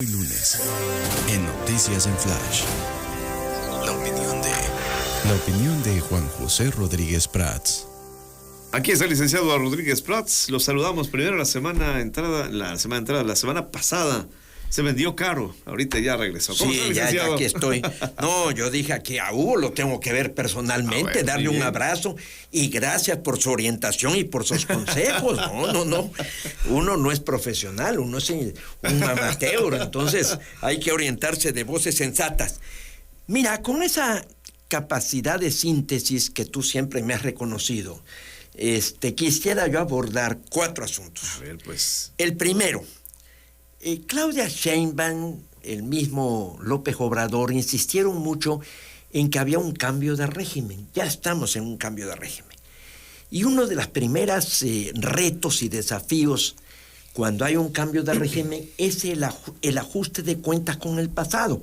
Hoy lunes, en Noticias en Flash, la opinión de Juan José Rodríguez Prats. Aquí está el licenciado Rodríguez Prats. Los saludamos primero la semana pasada. Se vendió caro, ahorita ya regresó. ¿Cómo Sí, está, ya aquí estoy. No, yo dije que a Hugo lo tengo que ver personalmente, bueno, darle un abrazo y gracias por su orientación y por sus consejos. No. Uno no es profesional, uno es un amateur, entonces hay que orientarse de voces sensatas. Mira, con esa capacidad de síntesis que tú siempre me has reconocido, quisiera yo abordar 4 asuntos. A ver, pues. El primero. Claudia Sheinbaum, el mismo López Obrador, insistieron mucho en que había un cambio de régimen. Ya estamos en un cambio de régimen. Y uno de los primeros retos y desafíos cuando hay un cambio de régimen es el ajuste de cuentas con el pasado.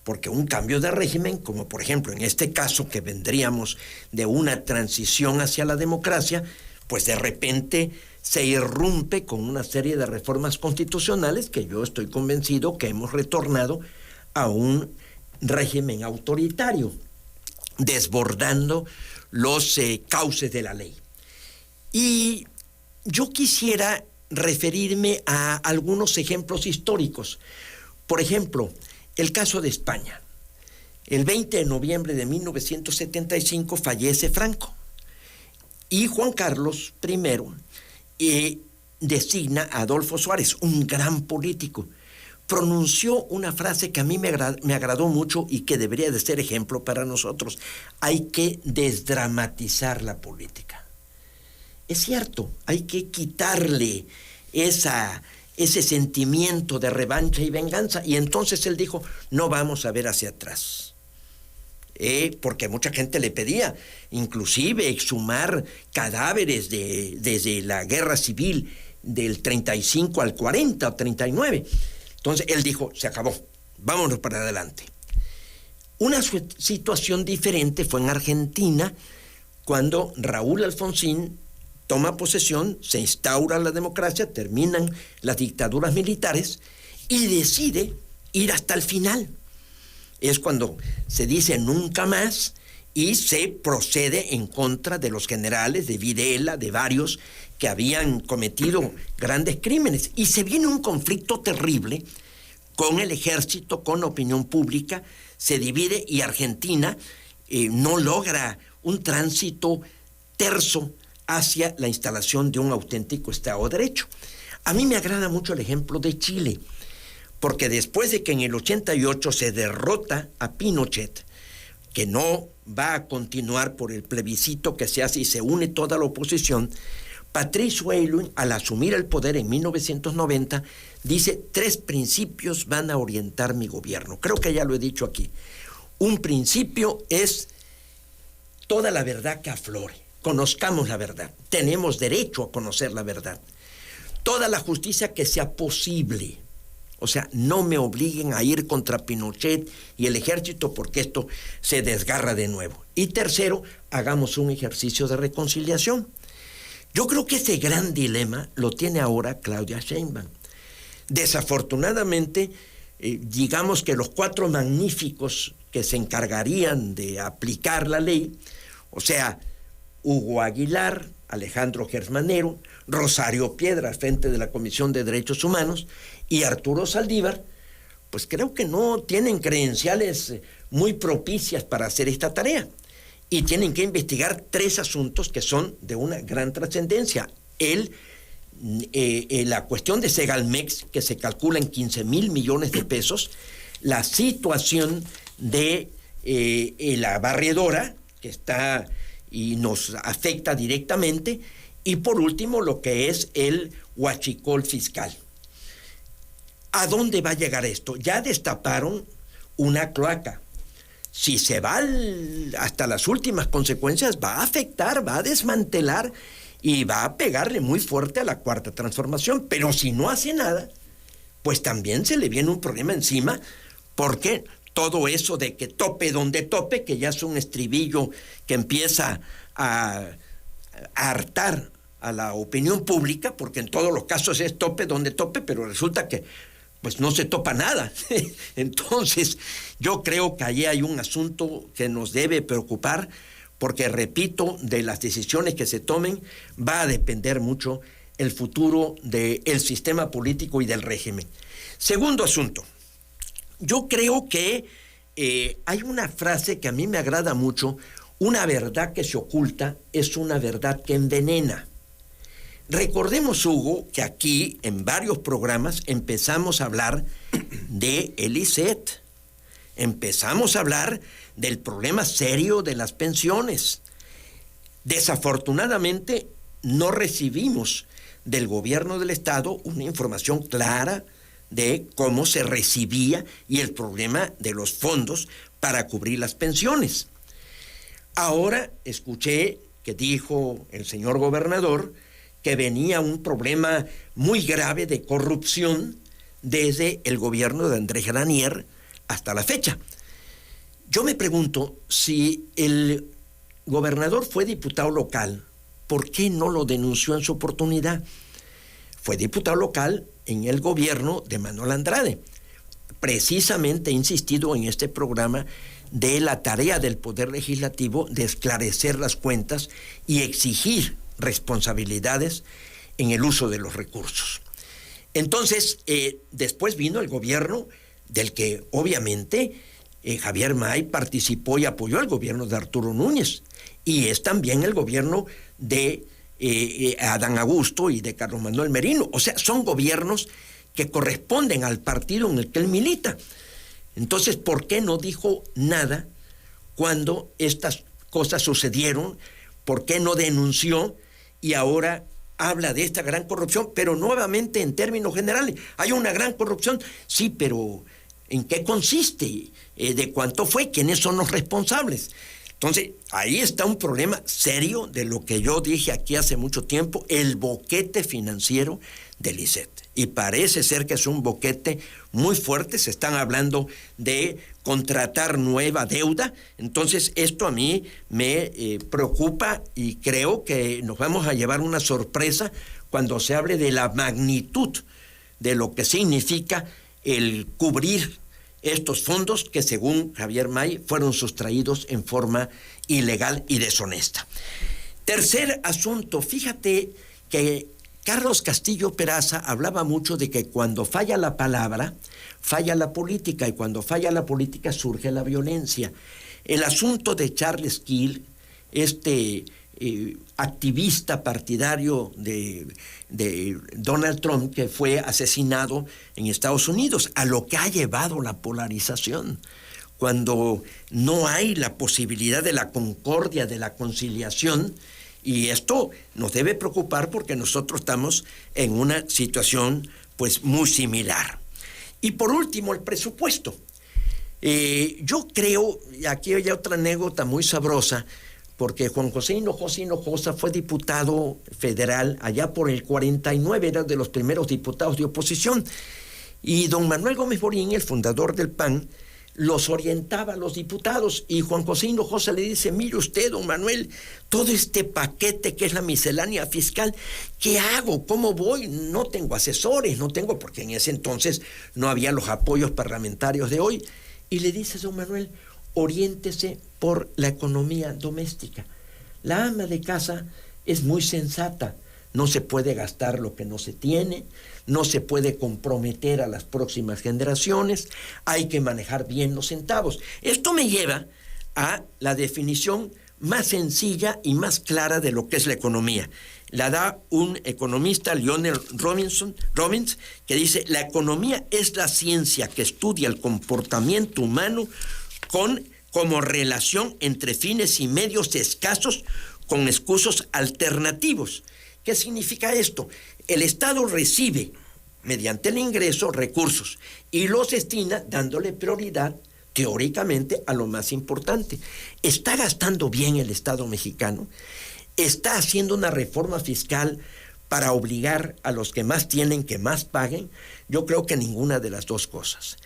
Porque un cambio de régimen, como por ejemplo en este caso que vendríamos de una transición hacia la democracia, pues de repente se irrumpe con una serie de reformas constitucionales que yo estoy convencido que hemos retornado a un régimen autoritario, desbordando los cauces de la ley. Y yo quisiera referirme a algunos ejemplos históricos. Por ejemplo, el caso de España. El 20 de noviembre de 1975 fallece Franco y Juan Carlos I designa a Adolfo Suárez, un gran político. Pronunció una frase que a mí me agradó mucho y que debería de ser ejemplo para nosotros. Hay que desdramatizar la política. Es cierto, hay que quitarle ese sentimiento de revancha y venganza. Y entonces él dijo, no vamos a ver hacia atrás. Porque mucha gente le pedía, inclusive, exhumar cadáveres desde la guerra civil del 35 al 40 o 39. Entonces él dijo, se acabó, vámonos para adelante. Una situación diferente fue en Argentina, cuando Raúl Alfonsín toma posesión, se instaura la democracia, terminan las dictaduras militares y decide ir hasta el final. Es cuando se dice nunca más y se procede en contra de los generales, de Videla, de varios que habían cometido grandes crímenes. Y se viene un conflicto terrible con el ejército, con la opinión pública, se divide y Argentina no logra un tránsito terso hacia la instalación de un auténtico Estado de Derecho. A mí me agrada mucho el ejemplo de Chile, porque después de que en el 88 se derrota a Pinochet, que no va a continuar por el plebiscito que se hace y se une toda la oposición, Patricio Aylwin, al asumir el poder en 1990, dice, 3 principios van a orientar mi gobierno. Creo que ya lo he dicho aquí. Un principio es toda la verdad que aflore. Conozcamos la verdad. Tenemos derecho a conocer la verdad. Toda la justicia que sea posible. O sea, no me obliguen a ir contra Pinochet y el ejército porque esto se desgarra de nuevo. Y tercero, hagamos un ejercicio de reconciliación. Yo creo que ese gran dilema lo tiene ahora Claudia Sheinbaum. Desafortunadamente, digamos que los 4 magníficos que se encargarían de aplicar la ley, o sea, Hugo Aguilar, Alejandro Gersmanero, Rosario Piedra al frente de la Comisión de Derechos Humanos y Arturo Saldívar, pues creo que no tienen credenciales muy propicias para hacer esta tarea y tienen que investigar 3 asuntos que son de una gran trascendencia. La cuestión de Segalmex, que se calcula en 15,000 millones de pesos, la situación de la barredora, que está y nos afecta directamente, y por último lo que es el huachicol fiscal. ¿A dónde va a llegar esto? Ya destaparon una cloaca. Si se va hasta las últimas consecuencias, va a afectar, va a desmantelar y va a pegarle muy fuerte a la Cuarta Transformación. Pero si no hace nada, pues también se le viene un problema encima, porque todo eso de que tope donde tope, que ya es un estribillo que empieza a hartar a la opinión pública, porque en todos los casos es tope donde tope, pero resulta que pues no se topa nada. Entonces, yo creo que allí hay un asunto que nos debe preocupar, porque, repito, de las decisiones que se tomen va a depender mucho el futuro del sistema político y del régimen. Segundo asunto, yo creo que hay una frase que a mí me agrada mucho: una verdad que se oculta es una verdad que envenena. Recordemos, Hugo, que aquí en varios programas empezamos a hablar de el ISET, empezamos a hablar del problema serio de las pensiones. Desafortunadamente no recibimos del gobierno del Estado una información clara de cómo se recibía y el problema de los fondos para cubrir las pensiones. Ahora escuché que dijo el señor gobernador que venía un problema muy grave de corrupción desde el gobierno de Andrés Granier hasta la fecha. Yo me pregunto, si el gobernador fue diputado local, ¿por qué no lo denunció en su oportunidad? Fue diputado local en el gobierno de Manuel Andrade. Precisamente he insistido en este programa de la tarea del Poder Legislativo de esclarecer las cuentas y exigir responsabilidades en el uso de los recursos. Entonces, después vino el gobierno del que obviamente Javier May participó y apoyó al gobierno de Arturo Núñez, y es también el gobierno de Adán Augusto y de Carlos Manuel Merino. O sea, son gobiernos que corresponden al partido en el que él milita. Entonces, ¿por qué no dijo nada cuando estas cosas sucedieron? ¿Por qué no denunció? Y ahora habla de esta gran corrupción, pero nuevamente en términos generales. ¿Hay una gran corrupción? Sí, pero ¿en qué consiste? ¿De cuánto fue? ¿Quiénes son los responsables? Entonces, ahí está un problema serio de lo que yo dije aquí hace mucho tiempo, el boquete financiero del ISET. Y parece ser que es un boquete muy fuerte. Se están hablando de contratar nueva deuda. Entonces, esto a mí me preocupa, y creo que nos vamos a llevar una sorpresa cuando se hable de la magnitud de lo que significa el cubrir estos fondos que, según Javier May, fueron sustraídos en forma ilegal y deshonesta. Tercer asunto, fíjate que Carlos Castillo Peraza hablaba mucho de que cuando falla la palabra, falla la política, y cuando falla la política surge la violencia. El asunto de Charles Kiel, activista partidario de Donald Trump, que fue asesinado en Estados Unidos, a lo que ha llevado la polarización, cuando no hay la posibilidad de la concordia, de la conciliación. Y esto nos debe preocupar porque nosotros estamos en una situación pues muy similar. Y por último, el presupuesto. Yo creo, y aquí hay otra anécdota muy sabrosa, porque Juan José Hinojosa fue diputado federal allá por el 49, era de los primeros diputados de oposición, y don Manuel Gómez Morín, el fundador del PAN, los orientaba a los diputados, y Juan José Hinojosa le dice: mire usted, don Manuel, todo este paquete que es la miscelánea fiscal, ¿qué hago? ¿Cómo voy? No tengo asesores, porque en ese entonces no había los apoyos parlamentarios de hoy. Y le dice don Manuel: oriéntese por la economía doméstica. La ama de casa es muy sensata. No se puede gastar lo que no se tiene, no se puede comprometer a las próximas generaciones, hay que manejar bien los centavos. Esto me lleva a la definición más sencilla y más clara de lo que es la economía. La da un economista, Lionel Robbins, que dice: la economía es la ciencia que estudia el comportamiento humano como relación entre fines y medios escasos con excusos alternativos. ¿Qué significa esto? El Estado recibe, mediante el ingreso, recursos y los destina dándole prioridad, teóricamente, a lo más importante. ¿Está gastando bien el Estado mexicano? ¿Está haciendo una reforma fiscal para obligar a los que más tienen que más paguen? Yo creo que ninguna de las dos cosas.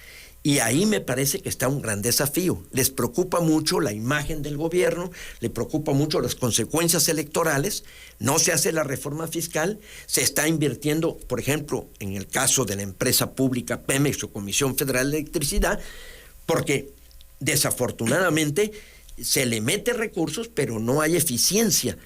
Y ahí me parece que está un gran desafío. Les preocupa mucho la imagen del gobierno, les preocupa mucho las consecuencias electorales, no se hace la reforma fiscal, se está invirtiendo, por ejemplo, en el caso de la empresa pública Pemex o Comisión Federal de Electricidad, porque desafortunadamente se le mete recursos, pero no hay eficiencia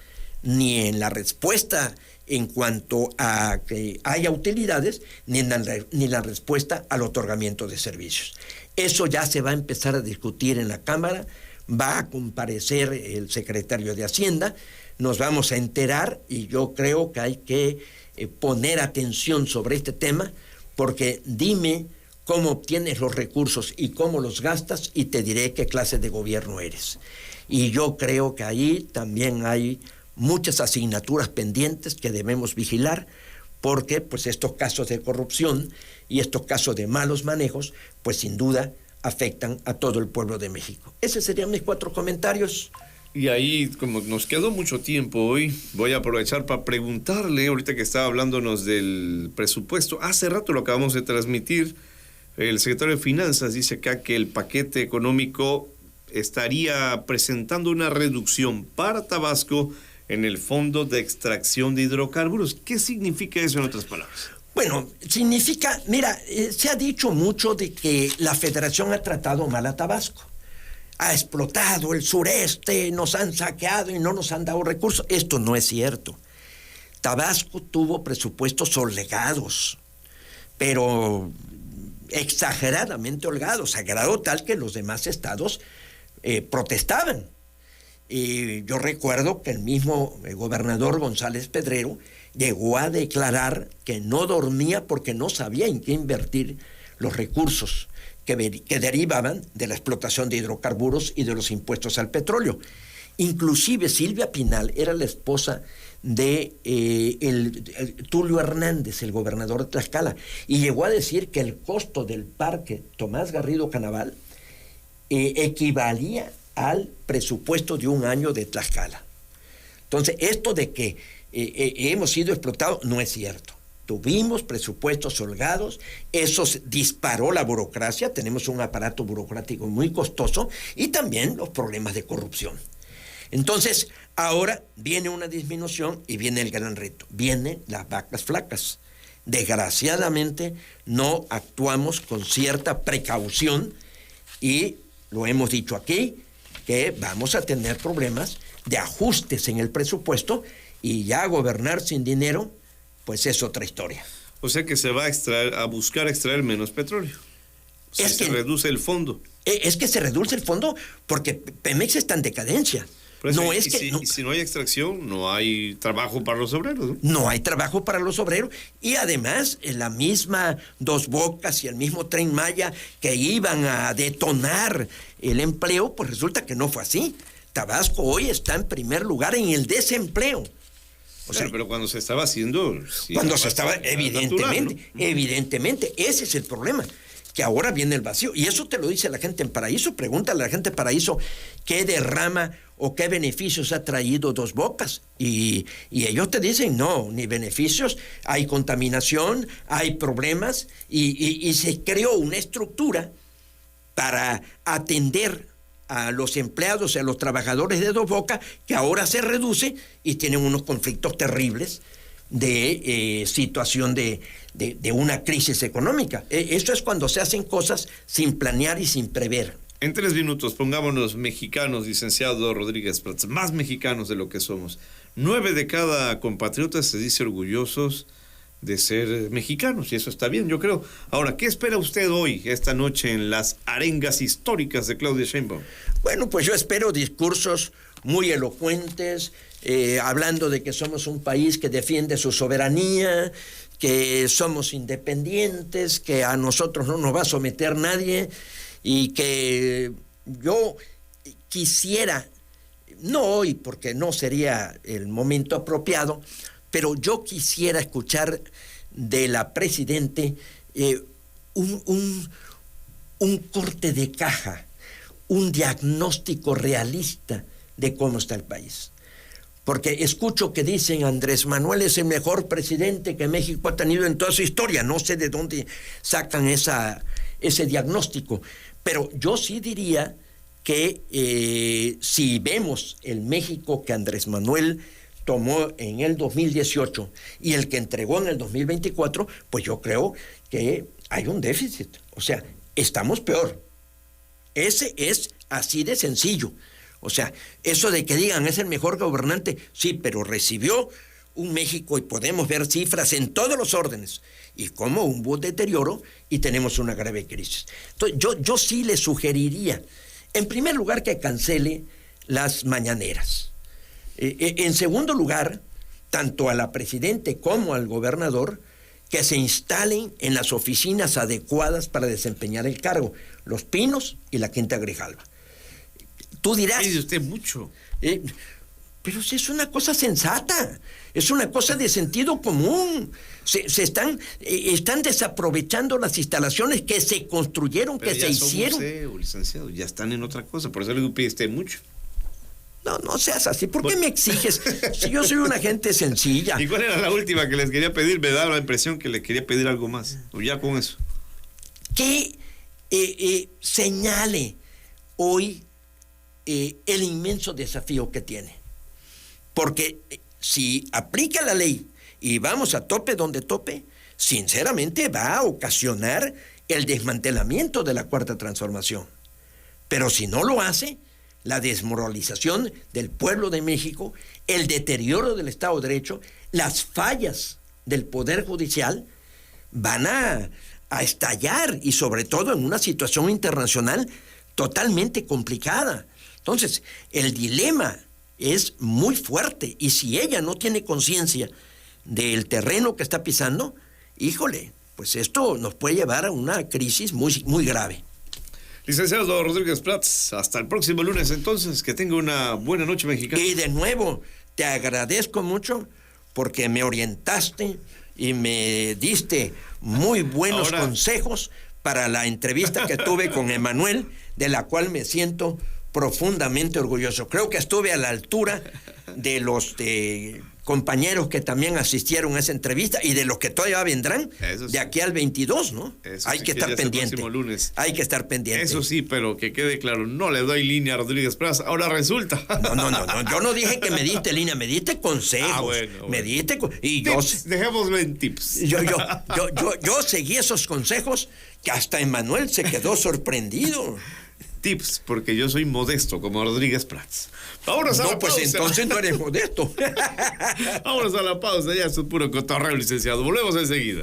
ni en la respuesta en cuanto a que haya utilidades, ni la respuesta al otorgamiento de servicios. Eso ya se va a empezar a discutir en la Cámara, va a comparecer el secretario de Hacienda, nos vamos a enterar y yo creo que hay que poner atención sobre este tema, porque dime cómo obtienes los recursos y cómo los gastas y te diré qué clase de gobierno eres. Y yo creo que ahí también hay muchas asignaturas pendientes que debemos vigilar, porque pues estos casos de corrupción y estos casos de malos manejos, pues sin duda afectan a todo el pueblo de México. Esos serían mis 4 comentarios. Y ahí, como nos quedó mucho tiempo hoy, voy a aprovechar para preguntarle, ahorita que estaba hablándonos del presupuesto, hace rato lo acabamos de transmitir, el secretario de Finanzas dice acá que el paquete económico estaría presentando una reducción para Tabasco en el fondo de extracción de hidrocarburos. ¿Qué significa eso en otras palabras? Bueno, significa, mira, se ha dicho mucho de que la Federación ha tratado mal a Tabasco. Ha explotado el sureste, nos han saqueado y no nos han dado recursos. Esto no es cierto. Tabasco tuvo presupuestos holgados, pero exageradamente holgados, a grado tal que los demás estados protestaban. Y yo recuerdo que el mismo gobernador González Pedrero llegó a declarar que no dormía porque no sabía en qué invertir los recursos que derivaban de la explotación de hidrocarburos y de los impuestos al petróleo. Inclusive Silvia Pinal era la esposa de Tulio Hernández, el gobernador de Tlaxcala, y llegó a decir que el costo del parque Tomás Garrido Canaval equivalía al presupuesto de un año de Tlaxcala. Entonces, esto de que hemos sido explotados no es cierto. Tuvimos presupuestos holgados, eso disparó la burocracia, tenemos un aparato burocrático muy costoso y también los problemas de corrupción. Entonces, ahora viene una disminución y viene el gran reto, vienen las vacas flacas. Desgraciadamente, no actuamos con cierta precaución y lo hemos dicho aquí, que vamos a tener problemas de ajustes en el presupuesto y ya gobernar sin dinero, pues es otra historia. O sea que se va a buscar extraer menos petróleo. Se reduce el fondo. Es que se reduce el fondo porque Pemex está en decadencia. No es que si no hay extracción, no hay trabajo para los obreros, ¿no? No hay trabajo para los obreros. Y además, la misma Dos Bocas y el mismo Tren Maya que iban a detonar el empleo, pues resulta que no fue así. Tabasco hoy está en primer lugar en el desempleo. O sea, pero cuando se estaba haciendo... Sí, cuando se estaba, evidentemente, natural, ¿no? Evidentemente, ese es el problema. Que ahora viene el vacío. Y eso te lo dice la gente en Paraíso. Pregúntale a la gente en Paraíso qué derrama o qué beneficios ha traído Dos Bocas. Y ellos te dicen, no, ni beneficios, hay contaminación, hay problemas, y se creó una estructura para atender a los empleados y a los trabajadores de Dos Bocas, que ahora se reduce y tienen unos conflictos terribles de situación de una crisis económica. Eso es cuando se hacen cosas sin planear y sin prever. En 3 minutos, pongámonos mexicanos, licenciado Rodríguez Prats, más mexicanos de lo que somos. 9 de cada compatriota se dice orgullosos de ser mexicanos, y eso está bien, yo creo. Ahora, ¿qué espera usted hoy, esta noche, en las arengas históricas de Claudia Sheinbaum? Bueno, pues yo espero discursos muy elocuentes, hablando de que somos un país que defiende su soberanía, que somos independientes, que a nosotros no nos va a someter nadie, y que yo quisiera, no hoy porque no sería el momento apropiado, pero yo quisiera escuchar de la presidente un corte de caja, un diagnóstico realista de cómo está el país. Porque escucho que dicen Andrés Manuel es el mejor presidente que México ha tenido en toda su historia. No sé de dónde sacan esa ese diagnóstico. Pero yo sí diría que si vemos el México que Andrés Manuel tomó en el 2018 y el que entregó en el 2024, pues yo creo que hay un déficit. O sea, estamos peor. Ese es así de sencillo. O sea, eso de que digan es el mejor gobernante, sí, pero recibió un México y podemos ver cifras en todos los órdenes y como hubo deterioro y tenemos una grave crisis. Entonces, yo sí le sugeriría, en primer lugar, que cancele las mañaneras. En segundo lugar, tanto a la presidenta como al gobernador, que se instalen en las oficinas adecuadas para desempeñar el cargo, Los Pinos y la Quinta Grijalva. Tú dirás... Dice usted mucho. Pero si es una cosa sensata, es una cosa de sentido común. Están desaprovechando las instalaciones que se construyeron, pero que se hicieron. Licenciado, ya están en otra cosa, por eso le pide usted mucho. No seas así. ¿Por qué me exiges? Si yo soy una gente sencilla. ¿Y cuál era la última que les quería pedir? Me da la impresión que le quería pedir algo más. O ya con eso. Que señale hoy el inmenso desafío que tiene. Porque si aplica la ley y vamos a tope donde tope, sinceramente va a ocasionar el desmantelamiento de la Cuarta Transformación. Pero si no lo hace, la desmoralización del pueblo de México, el deterioro del Estado de Derecho, las fallas del Poder Judicial van a estallar, y sobre todo en una situación internacional totalmente complicada. Entonces, el dilema es muy fuerte, y si ella no tiene conciencia del terreno que está pisando, híjole, pues esto nos puede llevar a una crisis muy, muy grave. Licenciado Rodríguez Prats, hasta el próximo lunes entonces, que tenga una buena noche mexicana. Y de nuevo, te agradezco mucho porque me orientaste y me diste muy buenos consejos para la entrevista que tuve con Emanuel, de la cual me siento profundamente orgulloso. Creo que estuve a la altura de los compañeros que también asistieron a esa entrevista y de los que todavía vendrán de aquí al 22, ¿no? Hay que estar pendiente. Lunes. Hay que estar pendiente. Eso sí, pero que quede claro, no le doy línea a Rodríguez Prats. Ahora resulta. No, yo no dije que me diste línea, me diste consejos. Bueno. Me diste y tips, dejémoslo en tips. Yo seguí esos consejos que hasta Emanuel se quedó sorprendido. Tips, porque yo soy modesto como Rodríguez Prats. Vámonos a la pausa. Pues entonces no eres modesto. Vámonos a la pausa, ya es un puro cotorreo, licenciado. Volvemos enseguida.